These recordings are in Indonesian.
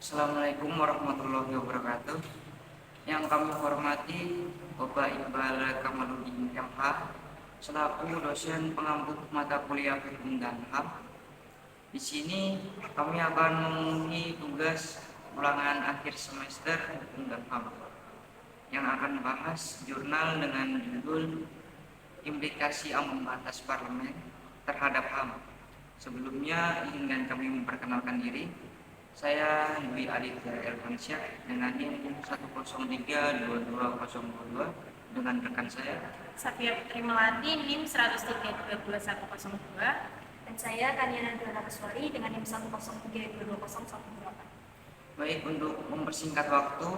Assalamualaikum warahmatullahi wabarakatuh. Yang kami hormati Bapak Iqbal Kamaludin MH selaku dosen pengampu mata kuliah Hukum dan HAM. Di sini kami akan memenuhi tugas ulangan akhir semester Hukum dan HAM yang akan bahas jurnal dengan judul Implikasi Ambang Batas Parlemen terhadap HAM. Sebelumnya izinkan kami memperkenalkan diri. Saya Dwi Aditya Elvansyah dengan NIM 103-22022 dengan rekan saya Safia Putri Melati NIM 103-22102 dan saya Kaniana Dwana Kuswari dengan NIM 103-22018. Baik, untuk mempersingkat waktu,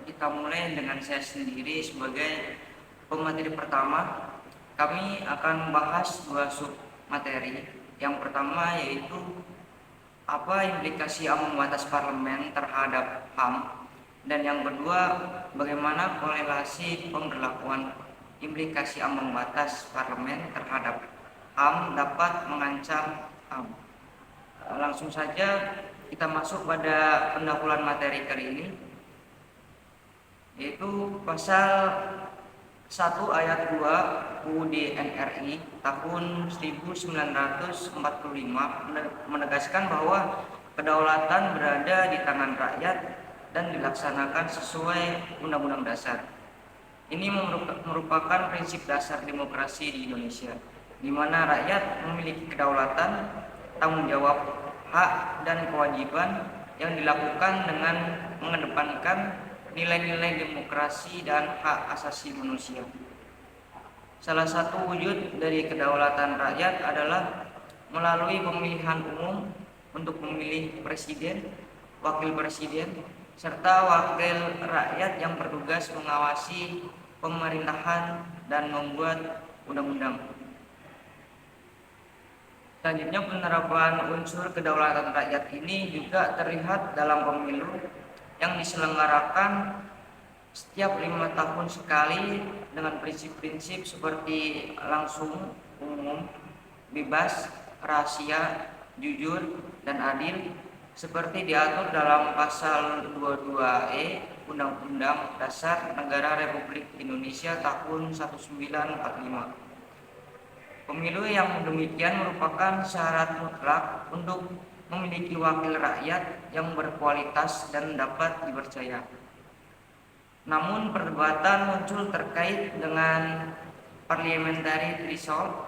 kita mulai dengan saya sendiri sebagai pemateri pertama. Kami akan membahas dua sub materi. Yang pertama yaitu apa implikasi ambang batas parlemen terhadap HAM, dan yang kedua bagaimana korelasi pemberlakuan implikasi ambang batas parlemen terhadap HAM dapat mengancam HAM. Langsung saja kita masuk pada pendahuluan materi kali ini, yaitu pasal 1 ayat 2 UUD NRI tahun 1945 menegaskan bahwa kedaulatan berada di tangan rakyat dan dilaksanakan sesuai Undang-Undang Dasar. Ini merupakan prinsip dasar demokrasi di Indonesia, di mana rakyat memiliki kedaulatan, tanggung jawab, hak, dan kewajiban yang dilakukan dengan mengedepankan nilai-nilai demokrasi dan hak asasi manusia. Salah satu wujud dari kedaulatan rakyat adalah melalui pemilihan umum untuk memilih presiden, wakil presiden, serta wakil rakyat yang bertugas mengawasi pemerintahan dan membuat undang-undang. Selanjutnya, penerapan unsur kedaulatan rakyat ini juga terlihat dalam pemilu yang diselenggarakan setiap 5 tahun sekali dengan prinsip-prinsip seperti langsung, umum, bebas, rahasia, jujur, dan adil seperti diatur dalam pasal 22E Undang-Undang Dasar Negara Republik Indonesia tahun 1945. Pemilu yang demikian merupakan syarat mutlak untuk memiliki wakil rakyat yang berkualitas dan dapat dipercaya. Namun perdebatan muncul terkait dengan parliamentary threshold,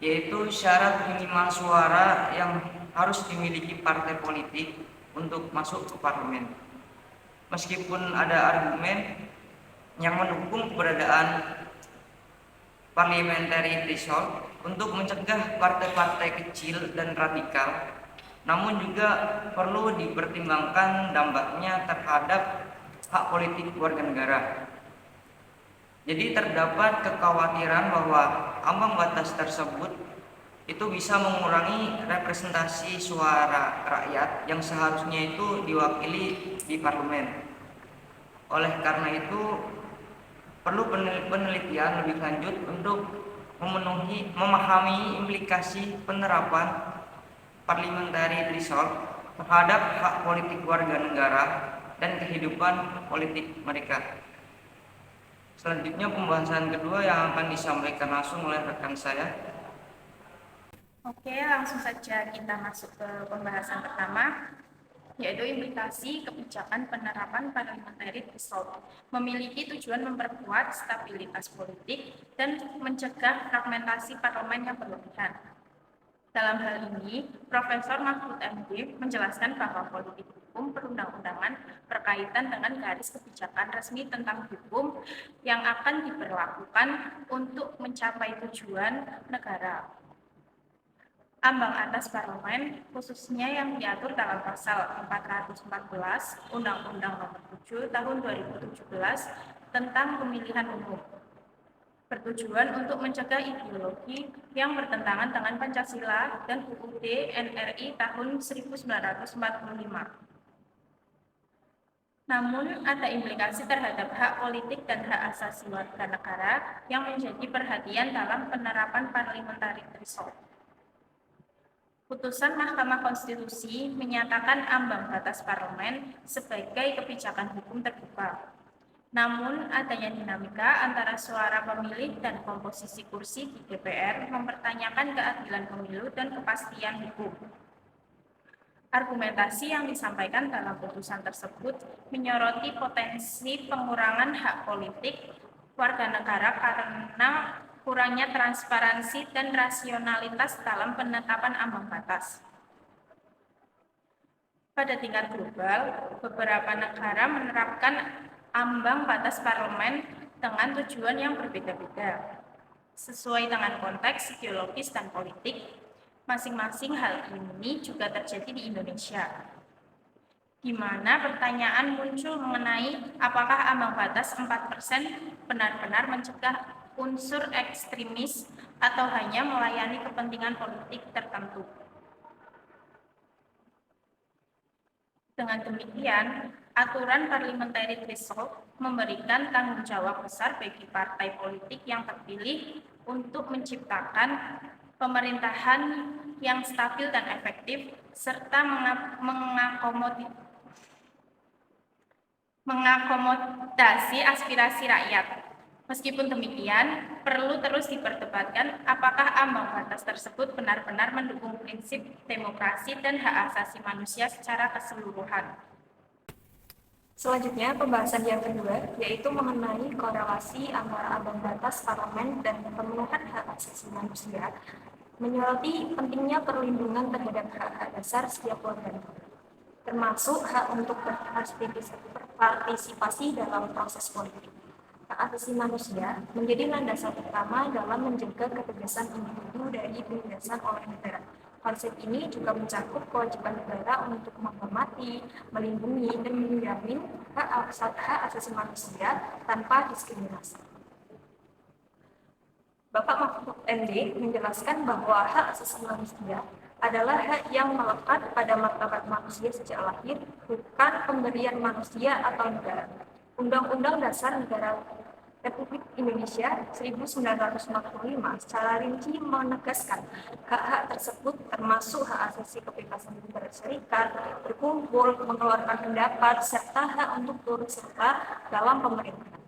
yaitu syarat minimal suara yang harus dimiliki partai politik untuk masuk ke parlemen. Meskipun ada argumen yang mendukung keberadaan parliamentary threshold untuk mencegah partai-partai kecil dan radikal, namun juga perlu dipertimbangkan dampaknya terhadap hak politik warga negara. Jadi terdapat kekhawatiran bahwa ambang batas tersebut itu bisa mengurangi representasi suara rakyat yang seharusnya itu diwakili di parlemen. Oleh karena itu perlu penelitian lebih lanjut untuk memahami implikasi penerapan parliamentary threshold terhadap hak politik warga negara dan kehidupan politik mereka. Selanjutnya, pembahasan kedua yang akan disampaikan langsung oleh rekan saya. Oke, langsung saja kita masuk ke pembahasan pertama, yaitu implikasi kebijakan penerapan parliamentary threshold memiliki tujuan memperkuat stabilitas politik dan mencegah fragmentasi parlemen yang berlebihan. Dalam hal ini, Profesor Mahfud MD menjelaskan bahwa politik hukum perundang-undangan berkaitan dengan garis kebijakan resmi tentang hukum yang akan diberlakukan untuk mencapai tujuan negara. Ambang atas parlemen, khususnya yang diatur dalam pasal 414 Undang-Undang Nomor 7 Tahun 2017 tentang Pemilihan Umum, bertujuan untuk mencegah ideologi yang bertentangan dengan Pancasila dan UUD NRI tahun 1945. Namun, ada implikasi terhadap hak politik dan hak asasi warga negara yang menjadi perhatian dalam penerapan parliamentary threshold. Putusan Mahkamah Konstitusi menyatakan ambang batas parlemen sebagai kebijakan hukum terbuka. Namun, adanya dinamika antara suara pemilih dan komposisi kursi di DPR mempertanyakan keadilan pemilu dan kepastian hukum. Argumentasi yang disampaikan dalam putusan tersebut menyoroti potensi pengurangan hak politik warga negara karena kurangnya transparansi dan rasionalitas dalam penetapan ambang batas. Pada tingkat global, beberapa negara menerapkan ambang batas parlemen dengan tujuan yang berbeda-beda. Sesuai dengan konteks ideologis dan politik, masing-masing hal ini juga terjadi di Indonesia, di mana pertanyaan muncul mengenai apakah ambang batas 4% benar-benar mencegah unsur ekstremis atau hanya melayani kepentingan politik tertentu. Dengan demikian, aturan parliamentary threshold memberikan tanggung jawab besar bagi partai politik yang terpilih untuk menciptakan pemerintahan yang stabil dan efektif serta mengakomodasi aspirasi rakyat. Meskipun demikian, perlu terus diperdebatkan apakah ambang batas tersebut benar-benar mendukung prinsip demokrasi dan hak asasi manusia secara keseluruhan. Selanjutnya, pembahasan yang kedua, yaitu mengenai korelasi antara ambang batas parlemen dan pemenuhan hak asasi manusia, menyoroti pentingnya perlindungan terhadap hak-hak dasar setiap warga negara, termasuk hak untuk berpartisipasi dalam proses politik. Hak asasi manusia menjadi landasan utama dalam menjaga kebebasan individu dari penindasan oleh negara. Konsep ini juga mencakup kewajiban negara untuk menghormati, melindungi, dan menjamin hak asasi manusia tanpa diskriminasi. Bapak Mahfud MD menjelaskan bahwa hak asasi manusia adalah hak yang melekat pada martabat manusia sejak lahir, bukan pemberian manusia atau negara. Undang-Undang Dasar Negara Republik Indonesia 1945 secara rinci menegaskan hak-hak tersebut termasuk hak asasi kebebasan berserikat, berkumpul, mengeluarkan pendapat, serta hak untuk turut serta dalam pemerintahan.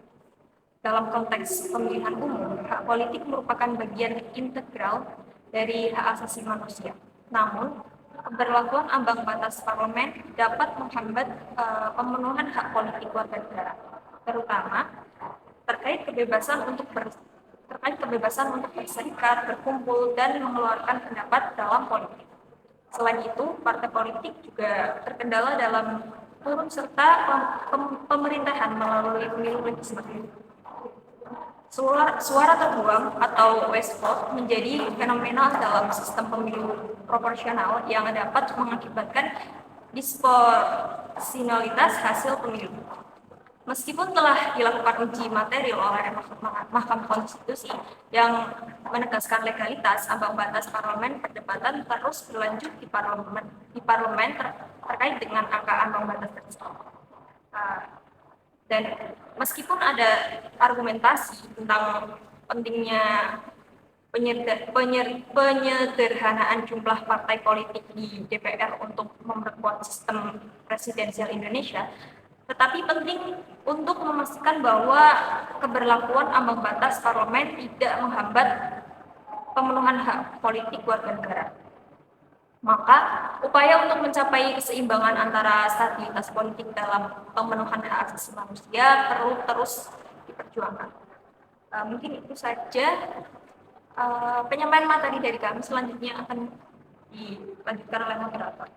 Dalam konteks pemilihan umum, hak politik merupakan bagian integral dari hak asasi manusia. Namun, keberlakuan ambang batas parlemen dapat menghambat pemenuhan hak politik warga negara, terutama terkait kebebasan untuk berserikat, berkumpul, dan mengeluarkan pendapat dalam politik. Selain itu, partai politik juga terkendala dalam turut serta pemerintahan melalui pemilu legislatif. Suara terbuang atau waste vote menjadi fenomena dalam sistem pemilu proporsional yang dapat mengakibatkan disproporsionalitas hasil pemilu. Meskipun telah dilakukan uji materi oleh Mahkamah Konstitusi yang menegaskan legalitas ambang batas parlemen, perdebatan terus berlanjut di parlemen terkait dengan angka ambang batas tersebut. Dan meskipun ada argumentasi tentang pentingnya penyederhanaan jumlah partai politik di DPR untuk memperkuat sistem presidensial Indonesia, tetapi penting untuk memastikan bahwa keberlakuan ambang batas parlemen tidak menghambat pemenuhan hak politik warga negara. Maka, upaya untuk mencapai keseimbangan antara stabilitas politik dalam pemenuhan hak asasi manusia perlu terus diperjuangkan. Mungkin itu saja penyampaian materi dari kami. Selanjutnya akan dilanjutkan oleh moderator.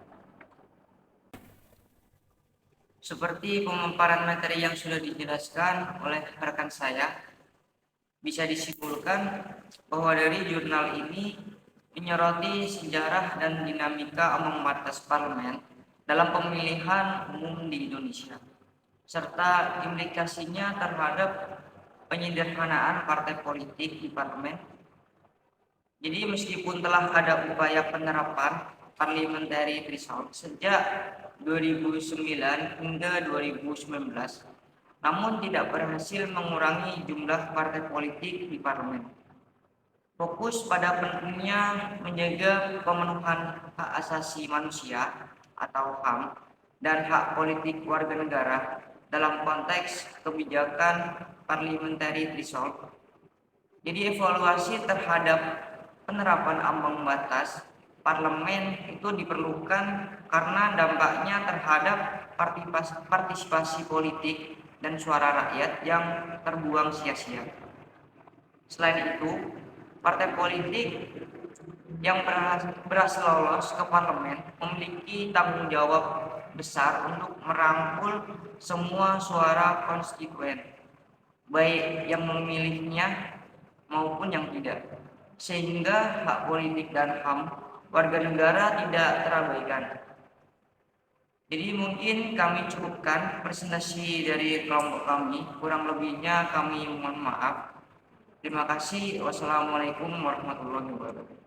Seperti pemaparan materi yang sudah dijelaskan oleh rekan saya, bisa disimpulkan bahwa dari jurnal ini menyoroti sejarah dan dinamika ambang batas parlemen dalam pemilihan umum di Indonesia, serta implikasinya terhadap penyederhanaan partai politik di parlemen. Jadi meskipun telah ada upaya penerapan parliamentary threshold sejak 2009 hingga 2019, namun tidak berhasil mengurangi jumlah partai politik di parlemen. fokus pada pentingnya menjaga pemenuhan hak asasi manusia atau HAM dan hak politik warga negara dalam konteks kebijakan parliamentary threshold. Jadi evaluasi terhadap penerapan ambang batas parlemen itu diperlukan karena dampaknya terhadap partisipasi politik dan suara rakyat yang terbuang sia-sia. Selain itu, partai politik yang berhasil lolos ke parlemen memiliki tanggung jawab besar untuk merangkul semua suara konstituen, baik yang memilihnya maupun yang tidak, sehingga hak politik dan HAM warga negara tidak terabaikan. Jadi mungkin kami cukupkan presentasi dari kelompok kami, kurang lebihnya kami mohon maaf. Terima kasih. Wassalamualaikum warahmatullahi wabarakatuh.